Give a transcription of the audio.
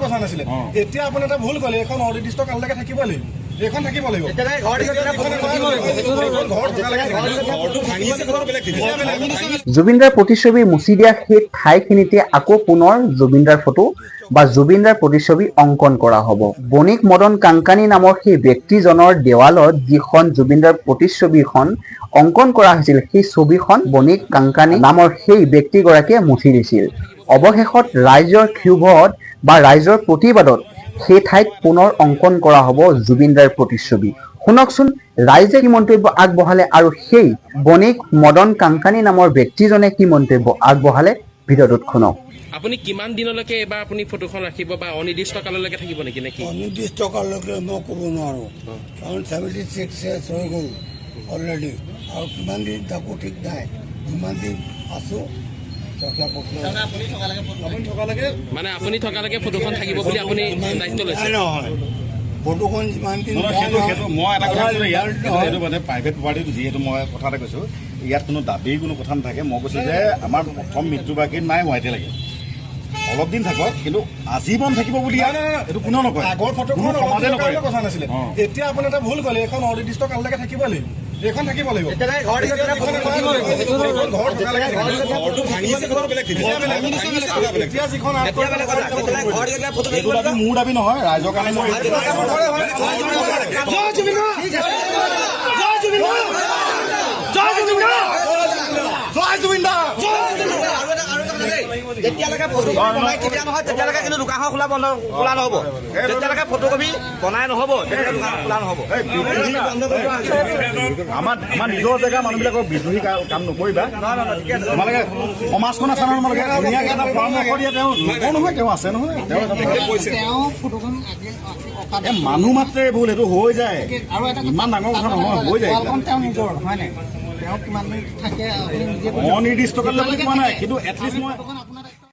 কথা নাছিলে এতিয়া আপুনি এটা ভুল ক'লে এখন অনিৰ্দিষ্ট কাললৈকে থাকিব লাগিব এখন থাকিব লাগিব জুবিনদাৰ প্ৰতিচ্ছবি মুচি দিয়া সেই ঠাইখিনিতে আকৌ পুনৰ জুবিনদাৰ ফটো বা জুবিনদাৰ প্ৰতিচ্ছবি অংকন কৰা হ'ব। বণিক মদন কাংকানী নামৰ সেই ব্যক্তিজনৰ দেৱালত যিখন জুবিনদাৰ প্ৰতিচ্ছবিখন অংকন কৰা হৈছিল সেই ছবিখন বণিক কাংকানী নামৰ সেই ব্যক্তিগৰাকীয়ে মুচি দিছিল। অৱশেষত ৰাইজৰ ক্ষোভত বা ৰাইজৰ প্ৰতিবাদত সেই ঠাইত পুনৰ অংকন কৰা হ'ব জুবিনদাৰ প্ৰতিচ্ছবি। শুনকচোন ৰাইজে কি মন্তব্য আগবঢ়ালে আৰু সেই বণিক মদন কাংকানী নামৰ ব্যক্তিজনে কি মন্তব্য আগবঢ়ালে ভিডিঅ'টোত শুনক। আপুনি কিমান দিনলৈকে এবাৰ আপুনি ফটোখন ৰাখিব বা অনিৰ্দিষ্ট কাললৈকে থাকিব নেকি নেকি? অনিৰ্দিষ্ট কাললৈকে মই ক'ব নোৱাৰোঁ কাৰণ 76 ইয়াৰ্ছ হৈ গ'ল অলৰেডি আৰু কিমান দিন থাকোঁ ঠিক নাই। যিমান দিন আছোঁ মানে আপুনি থকালৈকে ফটোখন থাকিব বুলি আপুনি দায়িত্ব লৈছে? নহয়, ফটোখন যিমান দিন মই এটা কথা কৈছোঁ এইটো মানে প্ৰাইভেট প্ৰপাৰ্টিটো যিহেতু মই কথা এটা কৈছোঁ ইয়াত কোনো দাবীৰ কোনো কথা নাথাকে। মই কৈছোঁ যে আমাৰ প্ৰথম মৃত্যুবাৰ্ষিকী নাই হোৱা এতিয়ালৈকে অলপ দিন থাকক কিন্তু আজীৱন থাকিব বুলি এইটো কোনেও নকয়। আগৰ ফটোখন সমাজে নকয় কথা নাছিলে এতিয়া আপুনি এটা ভুল ক'লে এখন অনিৰ্দিষ্ট কাললৈকে থাকিব লাগিব এখন থাকিব লাগিব মোৰ দাবী নহয় ৰাইজৰ কাৰণে মই যেতিয়ালৈকে ফটোকপি বনাই কেতিয়া নহয় তেতিয়ালৈকে কিন্তু দোকানখন খোলা নহ'ব। যেতিয়ালৈকে ফটোকপি বনাই নহ'ব তেতিয়ালৈকে খোলা নহ'ব। আমাৰ নিজৰ জেগা মানুহবিলাকৰ বিদ্ৰোহী কাম নকৰিবা। তোমালোকে সমাজখন আছে নহয়, তোমালোকে ধুনীয়াকৈ এটা পৰামৰ্শ দিয়ে। তেওঁ নকওঁ নহয়, তেওঁ আছে নহয়, মানুহ মাত্ৰে ভুল সেইটো হৈ যায়। ইমান ডাঙৰ কথা নহয়, হৈ যায়। অনিৰ্দিষ্ট কাললৈ পোৱা নাই কিন্তু এটলিষ্ট মই